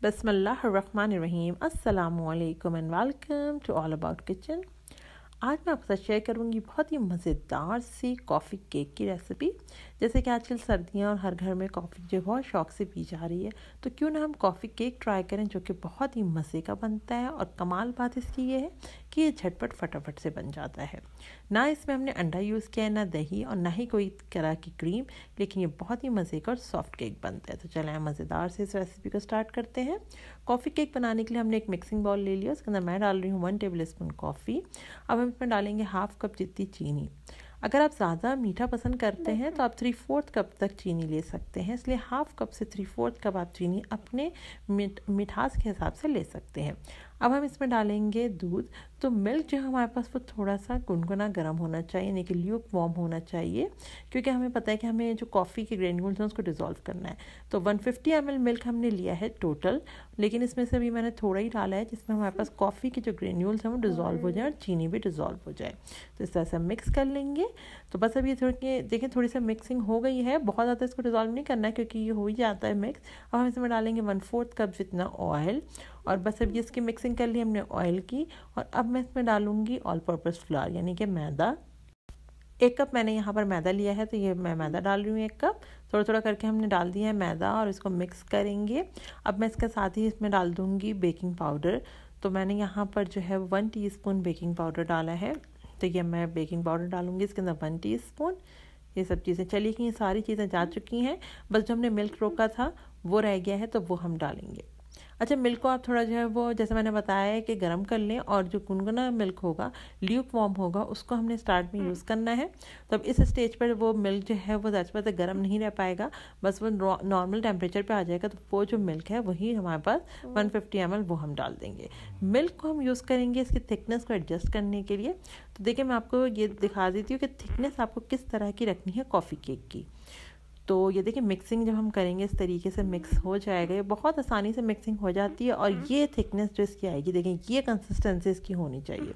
बिस्मिल्लाहिर्रहमानिर्रहीम अस्सलामुअलैकुम and welcome to all about kitchen. आज मैं आपके साथ शेयर करूंगी बहुत ही मज़ेदार सी कॉफ़ी केक की रेसिपी। जैसे कि आजकल सर्दियां और हर घर में कॉफ़ी जो बहुत शौक से पी जा रही है, तो क्यों ना हम कॉफ़ी केक ट्राई करें जो कि बहुत ही मज़े का बनता है। और कमाल बात इसकी ये है कि ये झटपट फटाफट से बन जाता है। ना इसमें हमने अंडा यूज़ किया है, ना दही और ना ही कोई तरह की क्रीम, लेकिन ये बहुत ही मज़े का और सॉफ्ट केक बनता है। तो चलें मज़ेदार से इस रेसिपी को स्टार्ट करते हैं। कॉफ़ी केक बनाने के लिए हमने एक मिक्सिंग बाउल ले लिया, उसके अंदर मैं डाल रही हूँ 1 टेबल स्पून कॉफ़ी। अब हम इसमें डालेंगे हाफ कप जितनी चीनी। अगर आप ज़्यादा मीठा पसंद करते हैं तो आप 3/4 कप तक चीनी ले सकते हैं, इसलिए हाफ कप से 3/4 कप आप चीनी अपने मिठास के हिसाब से ले सकते हैं। अब हम इसमें डालेंगे दूध। तो मिल्क जो हमारे पास वो थोड़ा सा गुनगुना गर्म होना चाहिए, यानी कि ल्यूक वार्म होना चाहिए, क्योंकि हमें पता है कि हमें जो कॉफ़ी के ग्रेन्यूल्स हैं उसको डिज़ोल्व करना है। तो 150 ml मिल्क हमने लिया है टोटल, लेकिन इसमें से भी मैंने थोड़ा ही डाला है जिसमें हमारे पास कॉफ़ी के जो ग्रेन्यूल्स हैं वो डिज़ोल्व हो जाए और चीनी भी डिज़ोल्व हो जाए। तो इस तरह से मिक्स कर लेंगे। तो बस अभी थोड़ी देखिए थोड़ी सी मिक्सिंग हो गई है, बहुत ज़्यादा इसको डिज़ोल्व नहीं करना है क्योंकि ये हो ही जाता है मिक्स। अब हम इसमें डालेंगे 1/4 कप जितना ऑयल, और बस अब इसकी मिक्सिंग कर ली हमने ऑयल की। और अब मैं इसमें डालूंगी ऑल पर्पस फ्लावर, यानी कि मैदा। 1 कप मैंने यहाँ पर मैदा लिया है, तो ये मैं मैदा डाल रही हूँ 1 कप। थोड़ा थोड़ा करके हमने डाल दिया है मैदा और इसको मिक्स करेंगे। अब मैं इसके साथ ही इसमें डाल दूँगी बेकिंग पाउडर। तो मैंने यहाँ पर जो है 1 टीस्पून बेकिंग पाउडर डाला है। तो ये मैं बेकिंग पाउडर डालूँगी इसके अंदर 1 टीस्पून। ये सब चीज़ें चली गई, सारी चीज़ें जा चुकी हैं, बस जो हमने मिल्क रोका था वो रह गया है, तो वो हम डालेंगे। अच्छा, मिल्क को आप थोड़ा जो है वो जैसे मैंने बताया है कि गर्म कर लें, और जो गुनगुना मिल्क होगा, ल्यूक वार्म होगा, उसको हमने स्टार्ट में यूज़ करना है। तो अब इस स्टेज पर वो मिल्क जो है वो ज़्यादा तक गर्म नहीं रह पाएगा, बस वो नॉर्मल टेम्परेचर पे आ जाएगा। तो वो जो मिल्क है वही हमारे पास 150 ml वो हम डाल देंगे। मिल्क को हम यूज़ करेंगे इसकी थिकनेस को एडजस्ट करने के लिए। तो देखिए मैं आपको ये दिखा देती हूँ कि थिकनेस आपको किस तरह की रखनी है कॉफ़ी केक की। तो ये देखिए मिक्सिंग जब हम करेंगे इस तरीके से मिक्स हो जाएगा, ये बहुत आसानी से मिक्सिंग हो जाती है। और ये थिकनेस जो इसकी आएगी, देखिए ये कंसिस्टेंसी इसकी होनी चाहिए।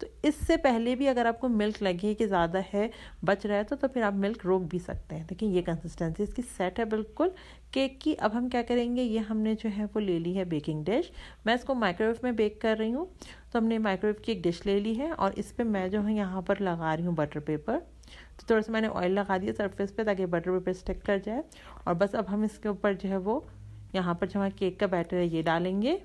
तो इससे पहले भी अगर आपको मिल्क लगे कि ज़्यादा है, बच रहा है, तो फिर आप मिल्क रोक भी सकते हैं। देखिए ये कंसिस्टेंसी इसकी सेट है बिल्कुल केक की। अब हम क्या करेंगे, ये हमने जो है वो ले ली है बेकिंग डिश। मैं इसको माइक्रोवेव में बेक कर रही हूँ। तो हमने माइक्रोवेव की एक डिश ले ली है और इस पर मैं जो है यहाँ पर लगा रही हूँ बटर पेपर। तो थोड़ा सा मैंने ऑयल लगा दिया सरफेस पे ताकि बटर पेपर स्टिक कर जाए। और बस अब हम इसके ऊपर जो है वो यहाँ पर जो हमारा केक का बैटर है ये डालेंगे।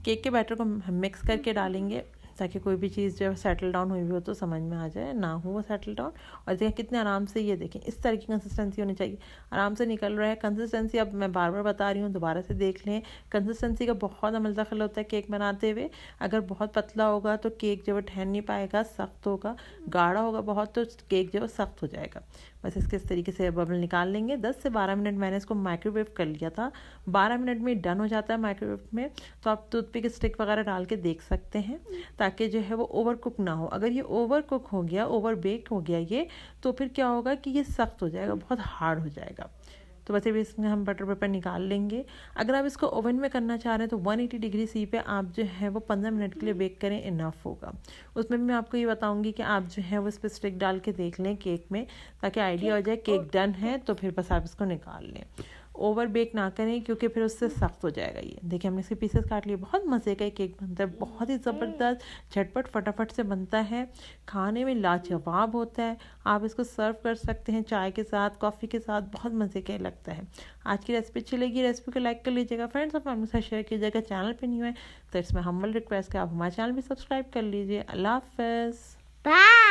केक के बैटर को हम मिक्स करके डालेंगे ताकि कोई भी चीज़ जो सेटल डाउन हुई हो तो समझ में आ जाए, ना हो वो सेटल डाउन। और देखिए कितने आराम से, ये देखें इस तरह की कंसिस्टेंसी होनी चाहिए, आराम से निकल रहा है कंसिस्टेंसी। अब मैं बार बार बता रही हूँ, दोबारा से देख लें। कंसिस्टेंसी का बहुत अमल दखल होता है केक बनाते हुए। अगर बहुत पतला होगा तो केक जो है ठहर नहीं पाएगा, सख्त होगा। गाढ़ा होगा बहुत तो केक जो है सख्त हो जाएगा। बस इसके इस तरीके से बबल निकाल लेंगे। 10 से 12 मिनट मैंने इसको माइक्रोवेव कर लिया था, 12 मिनट में डन हो जाता है माइक्रोवेव में। तो आप टूथपिक स्टिक वगैरह डाल के देख सकते हैं ताकि जो है वो ओवर कुक ना हो। अगर ये ओवर कुक हो गया, ओवर बेक हो गया ये, तो फिर क्या होगा कि ये सख्त हो जाएगा, बहुत हार्ड हो जाएगा। तो बस अभी इसमें हम बटर पेपर निकाल लेंगे। अगर आप इसको ओवन में करना चाह रहे हैं तो 180 डिग्री सी पे आप जो है वो 15 मिनट के लिए बेक करें, इनफ होगा। उसमें भी मैं आपको ये बताऊंगी कि आप जो है वो इस पर स्टिक डाल के देख लें केक में, ताकि आइडिया हो जाए केक डन है, तो फिर बस आप इसको निकाल लें। ओवर बेक ना करें क्योंकि फिर उससे सख्त हो जाएगा। ये देखिए हमने इसके पीसेस काट लिए। बहुत मज़े का केक बनता है, बहुत ही ज़बरदस्त, झटपट फटाफट से बनता है, खाने में लाजवाब होता है। आप इसको सर्व कर सकते हैं चाय के साथ, कॉफ़ी के साथ, बहुत मज़े का लगता है। आज की रेसिपी अच्छी लगी, रेसिपी को लाइक कर लीजिएगा, फ्रेंड्स और फैमिली के साथ शेयर कीजिएगा। चैनल पर नहीं हुए तो इसमें हम्बल रिक्वेस्ट है आप हमारे चैनल भी सब्सक्राइब कर लीजिए। अल्लाह हाफ़िज़, बाय।